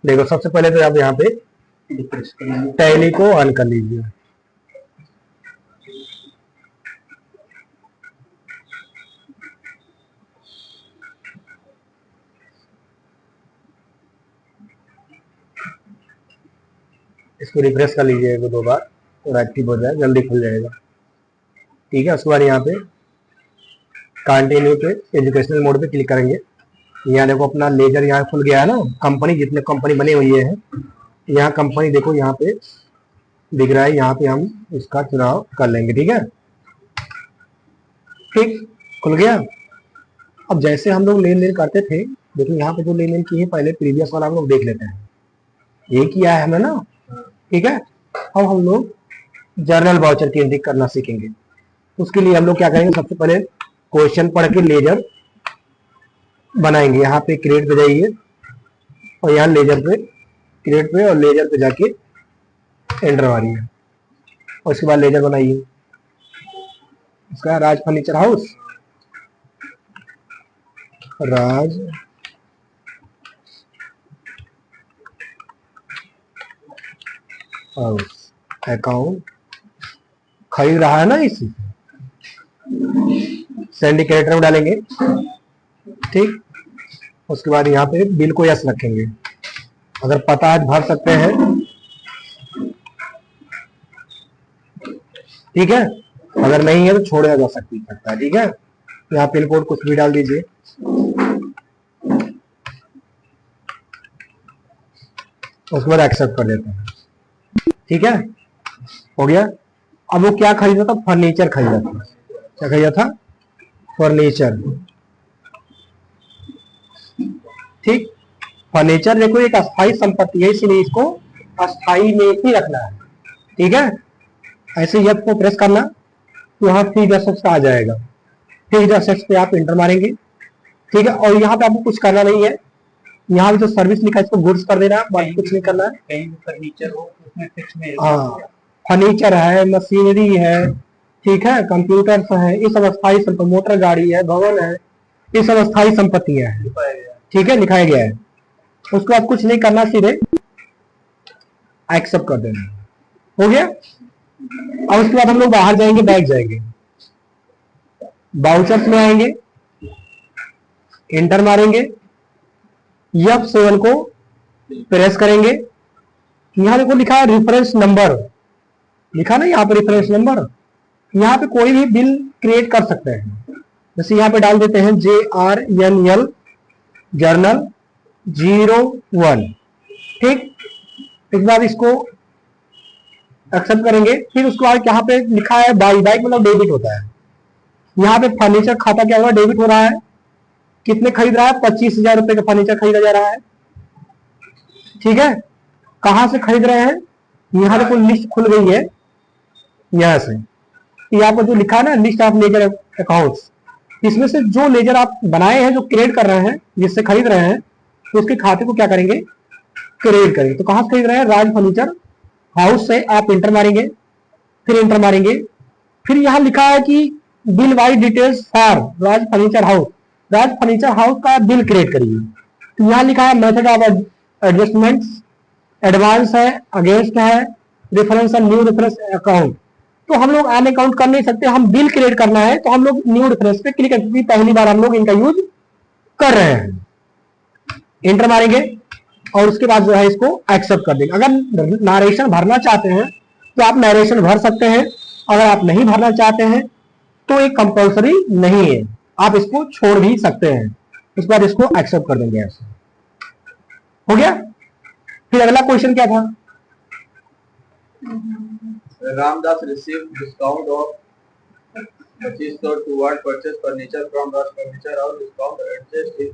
देखो सबसे पहले तो आप यहाँ पे टैली को ऑन कर लीजिए। इसको रिफ्रेश कर लीजिए एक दो बार और एक्टिव हो जाए, जल्दी खुल जाएगा। ठीक है, उसके बाद यहाँ पे कंटिन्यू पे एजुकेशनल मोड पे क्लिक करेंगे। यहाँ देखो अपना लेजर यहाँ खुल गया है ना, कंपनी जितने कंपनी बनी हुई है यहाँ कंपनी देखो यहाँ पे दिख रहा है, यहाँ पे हम इसका चुनाव कर लेंगे। ठीक है, ठीक खुल गया। अब जैसे हम लोग लेन देन करते थे, देखो यहाँ पे जो लेन देन की है पहले प्रीवियस वाला हम लोग देख लेते हैं, ये किया है हमें ना। ठीक है, अब हम लोग जर्नल वाउचर की एंट्री करना सीखेंगे। उसके लिए हम लोग क्या करेंगे, सबसे पहले क्वेश्चन पढ़ के लेजर बनाएंगे। यहाँ पे क्रिएट पे जाइए और यहाँ लेजर पे क्रिएट पे और लेजर पे जाके एंटर मारिए और उसके बाद लेजर बनाइए। इसका राज फर्नीचर हाउस, राज हाउस अकाउंट खरीद रहा है ना, इसी सेंड कैरेक्टर में डालेंगे। ठीक, उसके बाद यहाँ पे बिल को यस रखेंगे। अगर पता आज भर सकते हैं, ठीक है, अगर नहीं है तो छोड़ा जा सकता है। ठीक है, यहाँ पिन कोड कुछ भी डाल दीजिए। उसके बाद एक्सेप्ट कर देते हैं। ठीक है, हो गया। अब वो क्या खरीदा था, फर्नीचर खरीदा था। क्या खरीदा था, फर्नीचर। ठीक, फर्नीचर देखो एक अस्थाई संपत्ति है, इसलिए इसको अस्थाई में ही रखना है। ठीक है, ऐसे ही आपको प्रेस करना तो यहाँ फिक्स्ड एसेट्स आ जाएगा। फिक्स्ड एसेट्स पे आप इंटर मारेंगे। ठीक है, और यहाँ पे आपको कुछ करना नहीं है, यहाँ पे जो सर्विस लिखा है इसको गुड्स कर देना, बाकी कुछ नहीं करना है। कहीं फर्नीचर हो उसमें फिक्स में, हाँ, फर्नीचर है, मशीनरी है, ठीक है, कंप्यूटर है, ये सब अस्थाई संपत्ति, मोटर गाड़ी है, भवन है, ये सब अस्थाई संपत्तियां हैं। ठीक है, लिखाया गया है। उसके बाद कुछ नहीं करना, सीधे एक्सेप्ट कर देना। हो गया। अब उसके बाद हम लोग बाहर जाएंगे, बैक जाएंगे, बाउचर्स में आएंगे, इंटर मारेंगे, F7 को प्रेस करेंगे। यहां देखो लिखा है रेफरेंस नंबर, लिखा ना यहाँ पे रेफरेंस नंबर। यहाँ पे कोई भी बिल क्रिएट कर सकते हैं, जैसे यहाँ पे डाल देते हैं JRNL जर्नल 01। ठीक, इस बार इसको एक्सेप्ट करेंगे। फिर उसके बाद यहाँ पे लिखा है बाई, बाई मतलब डेबिट होता है। यहाँ पे फर्नीचर खाता क्या होगा, डेबिट हो रहा है। कितने खरीद रहा है, 25,000 रुपए का फर्नीचर खरीदा जा रहा है। ठीक है, कहां से खरीद रहे हैं, यहाँ देखो लिस्ट खुल गई है। यहां से यहाँ पर जो लिखा है ना लिस्ट ऑफ लेजर अकाउंट्स, इसमें से जो लेजर आप बनाए हैं, जो क्रिएट कर रहे हैं, जिससे खरीद रहे हैं, तो उसके खाते को क्या करेंगे, क्रिएट करेंगे। तो कहां से खरीद रहे हैं, राज फर्नीचर हाउस से आप इंटर मारेंगे, फिर इंटर मारेंगे। फिर यहाँ लिखा है कि bill wise details for Raj furniture house, Raj furniture house का बिल क्रिएट करिए। तो यहाँ लिखा है मेथड ऑफ एडजस्टमेंट्स, एडवांस है, अगेंस्ट है, रेफरेंस है, न्यू रेफरेंस अकाउंट। तो हम लोग आन अकाउंट कर नहीं सकते, हम बिल क्रिएट करना है तो हम लोग न्यू रेफरेंस पे क्लिक करके पहली बार हम लोग इनका यूज कर रहे हैं। इंटर मारेंगे और उसके बाद जो है इसको एक्सेप्ट कर देंगे। अगर नरेशन भरना चाहते हैं तो आप नरेशन भर सकते हैं, अगर आप नहीं भरना चाहते हैं तो एक कंपल्सरी नहीं है, आप इसको छोड़ भी सकते हैं। उसके बाद इसको एक्सेप्ट कर देंगे। ऐसे हो गया। फिर अगला क्वेश्चन क्या था, Ramdas receive discount of 2500 toward purchase furniture from Raj furniture house, discount adjust his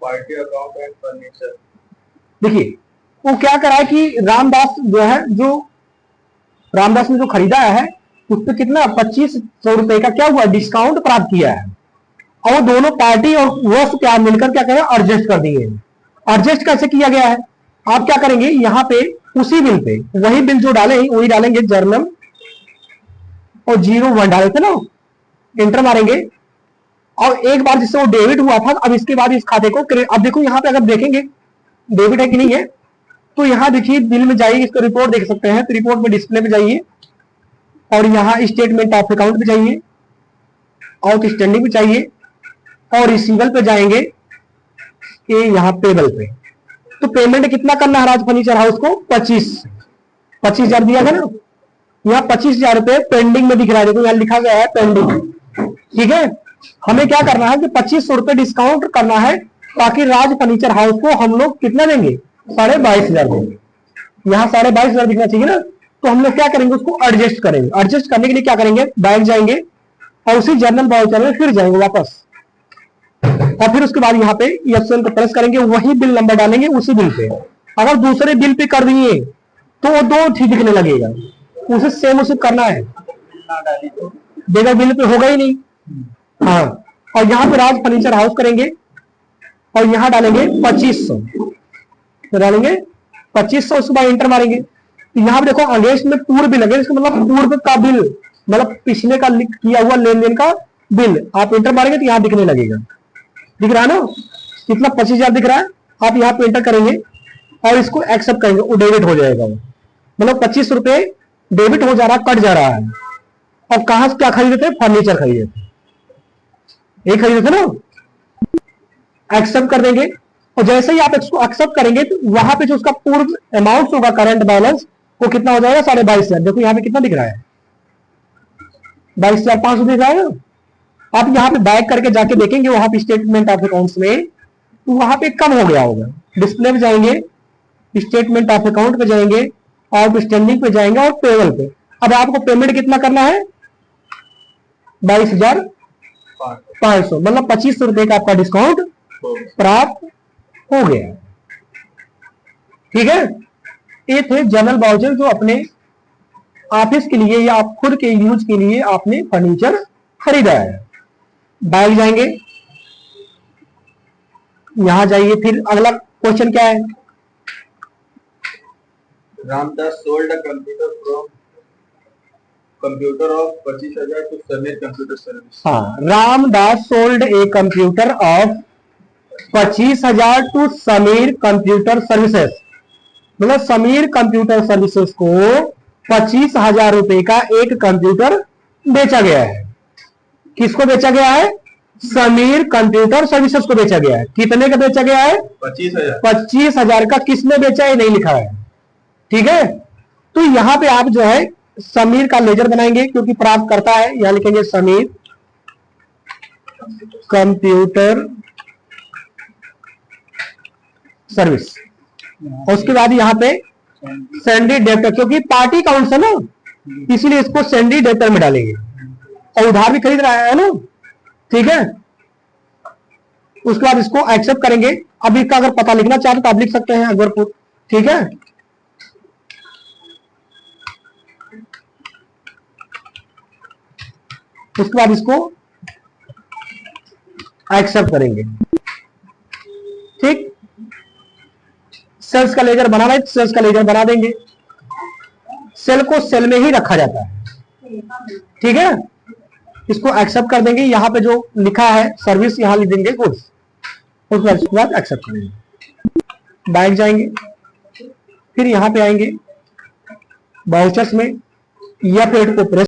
party account and furniture. देखिए वो क्या करा है कि रामदास जो है, जो रामदास ने जो खरीदा है उस पर कितना 2500 रुपए का क्या हुआ, डिस्काउंट प्राप्त किया है। और दोनों पार्टी और वह क्या मिलकर क्या करें, एडजस्ट कर दिए। एडजस्ट कैसे किया गया है, आप क्या करेंगे, यहाँ पे उसी बिल पे वही बिल जो डाले वही डालेंगे, जर्नल और 01 डाले थे ना, इंटर मारेंगे। और एक बार जिससे वो डेबिट हुआ था, अब इसके बाद इस खाते को अब देखो यहाँ पे अगर देखेंगे डेबिट है कि नहीं है, तो यहाँ देखिए बिल में जाइए, इसको रिपोर्ट देख सकते हैं, तो रिपोर्ट में डिस्प्ले पे जाइए और यहाँ स्टेटमेंट ऑफ अकाउंट पे जाइए, आउटस्टैंडिंग पे जाइए और रिसीवल पे जाएंगे, ये यहाँ पेबल पे। तो पेमेंट कितना करना है राज फर्नीचर हाउस को? 25,000 दिया था ना, यहाँ 25,000 रुपए पेंडिंग में दिख रहा है, देखो यहाँ लिखा गया है पेंडिंग। ठीक है, हमें क्या करना है कि 2500 रुपए डिस्काउंट करना है, ताकि राज फर्नीचर हाउस को हम लोग कितना देंगे? 22,500 देंगे। यहाँ 22,500 दिखना चाहिए ना, तो हम लोग क्या करेंगे? उसको एडजस्ट करेंगे। एडजस्ट करने के लिए क्या करेंगे? बैक जाएंगे और उसी जर्नल वाउचर में फिर जाएंगे वापस, और फिर उसके बाद यहाँ पे F7 को प्रेस करेंगे, वही बिल नंबर डालेंगे उसी बिल पे। अगर दूसरे बिल पे कर दिए तो वो 2 ठीक दिखने लगेगा, उसे सेम उसे करना है, बगैर बिल पे होगा ही नहीं। हाँ, और यहाँ पे राज फर्नीचर हाउस करेंगे और यहाँ डालेंगे 2500, तो डालेंगे 2500, उसके बाद इंटर मारेंगे। तो यहाँ पे देखो अगेंस्ट में पूर्व बिल लगे, इसका मतलब पूर्व का बिल, मतलब पिछले का किया हुआ लेन देन का बिल। आप इंटर मारेंगे तो यहाँ दिखने लगेगा, दिख रहा है ना कितना? 25,000 दिख रहा है। आप यहाँ पे इंटर करेंगे और इसको एक्सेप्ट करेंगे, वो डेबिट हो जाएगा, वो मतलब 25 रुपए डेबिट हो जा रहा है, कट जा रहा है। और कहां से क्या खरीदे थे? फर्नीचर खरीदे थे, ये खरीदे थे ना, एक्सेप्ट कर देंगे। और जैसे ही आप इसको एक्सेप्ट करेंगे तो वहां पे जो उसका पूर्व अमाउंट होगा करंट बैलेंस, वो कितना हो जाएगा? 22,500। देखो यहाँ पे कितना दिख रहा है? 22,500 दिख रहा है ना। आप यहाँ पे बैक करके जाके देखेंगे वहां पे स्टेटमेंट ऑफ अकाउंट्स में, तो वहां पे कम हो गया होगा। डिस्प्ले पे जाएंगे, स्टेटमेंट ऑफ अकाउंट पे जाएंगे, आउटस्टैंडिंग पे जाएंगे और पेबल पे। अब आपको पेमेंट कितना करना है? 22,500, मतलब 2500 रुपए का आपका डिस्काउंट प्राप्त हो गया। ठीक है, ये थे जनरल वाउचर जो अपने ऑफिस के लिए या आप खुद के यूज के लिए आपने फर्नीचर खरीदा है। बैग जाएंगे, यहां जाइए, फिर अगला क्वेश्चन क्या है? Ramdas sold a computer from computer of 25,000 to Sameer computer service. हाँ, Ramdas sold a computer of 25,000 to Sameer computer services. मतलब समीर कंप्यूटर सर्विसेज को 25,000 रुपए का एक कंप्यूटर बेचा गया है। किसको बेचा गया है? समीर कंप्यूटर सर्विसेज को बेचा गया है। कितने का बेचा गया है? 25,000। 25,000 का। किसने बेचा है नहीं लिखा है, ठीक है। तो यहां पे आप जो है समीर का लेजर बनाएंगे, क्योंकि प्राप्त करता है, यहां लिखेंगे समीर कंप्यूटर सर्विस। उसके बाद यहां पे सैंडी डेप्टर, क्योंकि पार्टी काउंट है ना, इसलिए इसको सैंडी डेप्टर में डालेंगे। और उधार भी खरीद रहा है ना, ठीक है। उसके बाद इसको एक्सेप्ट करेंगे। अब इसका अगर पता लिखना चाहते तो आप लिख सकते हैं अकबरपुर, ठीक है। उसके बाद इसको एक्सेप्ट करेंगे, ठीक। सेल्स का लेजर बनाना है, सेल्स का लेजर बना देंगे। सेल को सेल में ही रखा जाता है, ठीक है। इसको एक्सेप्ट कर देंगे। यहां पे जो लिखा है सर्विस, यहां लिख देंगे गुड्स। उसके बाद एक्सेप्ट करेंगे, बैक जाएंगे, फिर यहां पे आएंगे वाउचर्स में, F8 को प्रेस